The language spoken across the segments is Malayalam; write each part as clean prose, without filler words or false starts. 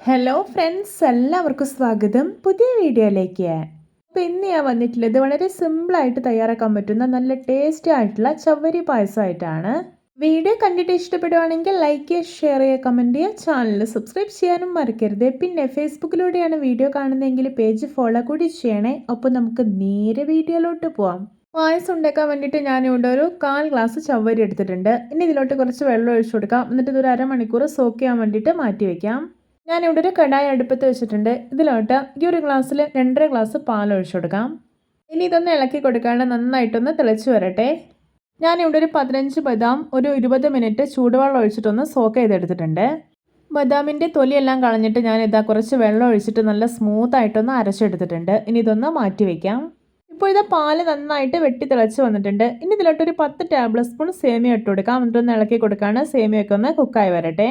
ഹലോ ഫ്രണ്ട്സ്, എല്ലാവർക്കും സ്വാഗതം പുതിയ വീഡിയോയിലേക്ക്. അപ്പോൾ ഇന്ന് ഞാൻ വന്നിട്ടുള്ളത് വളരെ സിമ്പിളായിട്ട് തയ്യാറാക്കാൻ പറ്റുന്ന നല്ല ടേസ്റ്റി ആയിട്ടുള്ള ചവ്വരി പായസമായിട്ടാണ്. വീഡിയോ കണ്ടിട്ട് ഇഷ്ടപ്പെടുവാണെങ്കിൽ ലൈക്ക് ചെയ്യുക, ഷെയർ ചെയ്യുക, കമൻറ്റ് ചെയ്യുക, ചാനൽ സബ്സ്ക്രൈബ് ചെയ്യാനും മറക്കരുത്. പിന്നെ ഫേസ്ബുക്കിലൂടെയാണ് വീഡിയോ കാണുന്നതെങ്കിൽ പേജ് ഫോളോ കൂടി ചെയ്യണേ. അപ്പോൾ നമുക്ക് നേരെ വീഡിയോയിലോട്ട് പോവാം. പായസം ഉണ്ടാക്കാൻ വേണ്ടിയിട്ട് ഞാനിവിടെ ഒരു 1/4 ഗ്ലാസ് ചവ്വരി എടുത്തിട്ടുണ്ട്. ഇനി ഇതിലോട്ട് കുറച്ച് വെള്ളം ഒഴിച്ചു കൊടുക്കാം. എന്നിട്ട് ഇതൊരു അരമണിക്കൂർ സോക്ക് ചെയ്യാൻ വേണ്ടിയിട്ട് മാറ്റി വയ്ക്കാം. ഞാനിവിടെ ഒരു കടായി അടുപ്പത്ത് വെച്ചിട്ടുണ്ട്. ഇതിലോട്ട് ഈ ഒരു ഗ്ലാസ്സിൽ 2.5 ഗ്ലാസ് പാൽ ഒഴിച്ചു കൊടുക്കാം. ഇനി ഇതൊന്ന് ഇളക്കി കൊടുക്കാണ്ട് നന്നായിട്ടൊന്ന് തിളച്ച് വരട്ടെ. ഞാനിവിടെ ഒരു 15 ബദാം ഒരു 20 മിനിറ്റ് ചൂടുവെള്ളം ഒഴിച്ചിട്ടൊന്ന് സോക്ക് ചെയ്തെടുത്തിട്ടുണ്ട്. ബദാമിൻ്റെ തൊലിയെല്ലാം കളഞ്ഞിട്ട് ഞാനിതാ കുറച്ച് വെള്ളം ഒഴിച്ചിട്ട് നല്ല സ്മൂത്തായിട്ടൊന്ന് അരച്ചെടുത്തിട്ടുണ്ട്. ഇനി ഇതൊന്ന് മാറ്റി വയ്ക്കാം. ഇപ്പോൾ ഇതാ പാല് നന്നായിട്ട് വെട്ടി തിളച്ച് വന്നിട്ടുണ്ട്. ഇനി ഇതിലോട്ടൊരു 10 ടേബിൾ സ്പൂൺ സേമിയ ഇട്ട് കൊടുക്കാം. എന്നിട്ടൊന്ന് ഇളക്കി കൊടുക്കാണ്ട് സേമിയൊക്കെ ഒന്ന് കുക്കായി വരട്ടെ.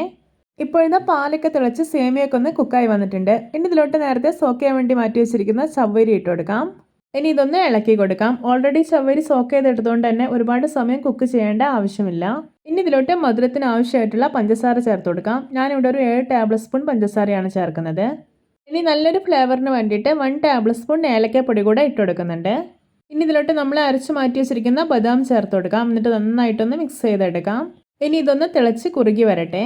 ഇപ്പോൾ ഇതാ പാലൊക്കെ തിളച്ച് സേമിയൊക്കെ ഒന്ന് കുക്കായി വന്നിട്ടുണ്ട്. ഇനി ഇതിലോട്ട് നേരത്തെ സോക്ക് ചെയ്യാൻ വേണ്ടി മാറ്റി വെച്ചിരിക്കുന്ന ചവ്വരി ഇട്ട് കൊടുക്കാം. ഇനി ഇതൊന്ന് ഇളക്കി കൊടുക്കാം. ഓൾറെഡി ചവ്വരി സോക്ക് ചെയ്തെടുത്തുകൊണ്ട് തന്നെ ഒരുപാട് സമയം കുക്ക് ചെയ്യേണ്ട ആവശ്യമില്ല. ഇനി ഇതിലോട്ട് മധുരത്തിന് ആവശ്യമായിട്ടുള്ള പഞ്ചസാര ചേർത്ത് കൊടുക്കാം. ഞാനിവിടെ ഒരു 7 ടേബിൾ സ്പൂൺ പഞ്ചസാരയാണ് ചേർക്കുന്നത്. ഇനി നല്ലൊരു ഫ്ലേവറിന് വേണ്ടിയിട്ട് 1 ടേബിൾ സ്പൂൺ ഏലക്കപ്പൊടി കൂടെ ഇട്ട് കൊടുക്കുന്നുണ്ട്. ഇനി ഇതിലോട്ട് നമ്മൾ അരച്ച് മാറ്റി വെച്ചിരിക്കുന്ന ബദാം ചേർത്ത് കൊടുക്കാം. എന്നിട്ട് നന്നായിട്ടൊന്ന് മിക്സ് ചെയ്തെടുക്കാം. ഇനി ഇതൊന്ന് തിളച്ച് കുറുകി വരട്ടെ.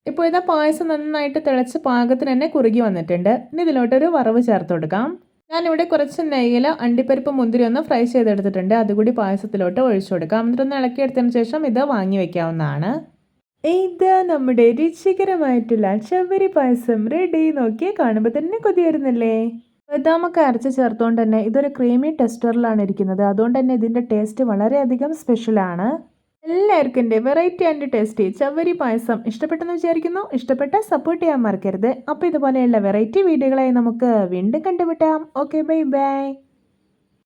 ഇപ്പോൾ ഇതാ പായസം നന്നായിട്ട് തിളച്ച് പാകത്തിന് തന്നെ കുറുകി വന്നിട്ടുണ്ട്. ഇനി ഇതിലോട്ടൊരു വറവ് ചേർത്ത് കൊടുക്കാം. ഞാനിവിടെ കുറച്ച് നെയ്യിൽ അണ്ടിപ്പരിപ്പ് മുന്തിരി ഒന്ന് ഫ്രൈ ചെയ്തെടുത്തിട്ടുണ്ട്. അതുകൂടി പായസത്തിലോട്ട് ഒഴിച്ചു കൊടുക്കാം. എന്നിട്ടൊന്ന് ഇളക്കിയെടുത്തതിന് ശേഷം ഇത് വാങ്ങി വയ്ക്കാവുന്നതാണ്. ഇത് നമ്മുടെ രുചികരമായിട്ടുള്ള ചവ്വരി പായസം റെഡി. നോക്കിയേ, കാണുമ്പോൾ തന്നെ കൊതി വരുന്നില്ലേ? ബദാമൊക്കെ അരച്ച് ചേർത്തുകൊണ്ട് തന്നെ ഇതൊരു ക്രീമി ടെക്സ്ചറിലാണ് ഇരിക്കുന്നത്. അതുകൊണ്ട് തന്നെ ഇതിൻ്റെ ടേസ്റ്റ് വളരെയധികം സ്പെഷ്യലാണ്. എല്ലാവർക്കും എൻ്റെ വെറൈറ്റി ആൻഡ് ടേസ്റ്റി ചവ്വരി പായസം ഇഷ്ടപ്പെട്ടെന്ന് വിചാരിക്കുന്നു. ഇഷ്ടപ്പെട്ടാൽ സപ്പോർട്ട് ചെയ്യാൻ മറക്കരുത്. അപ്പോൾ ഇതുപോലെയുള്ള വെറൈറ്റി വീഡിയോകളായി നമുക്ക് വീണ്ടും കണ്ടുമുട്ടാം. Okay, bye bye.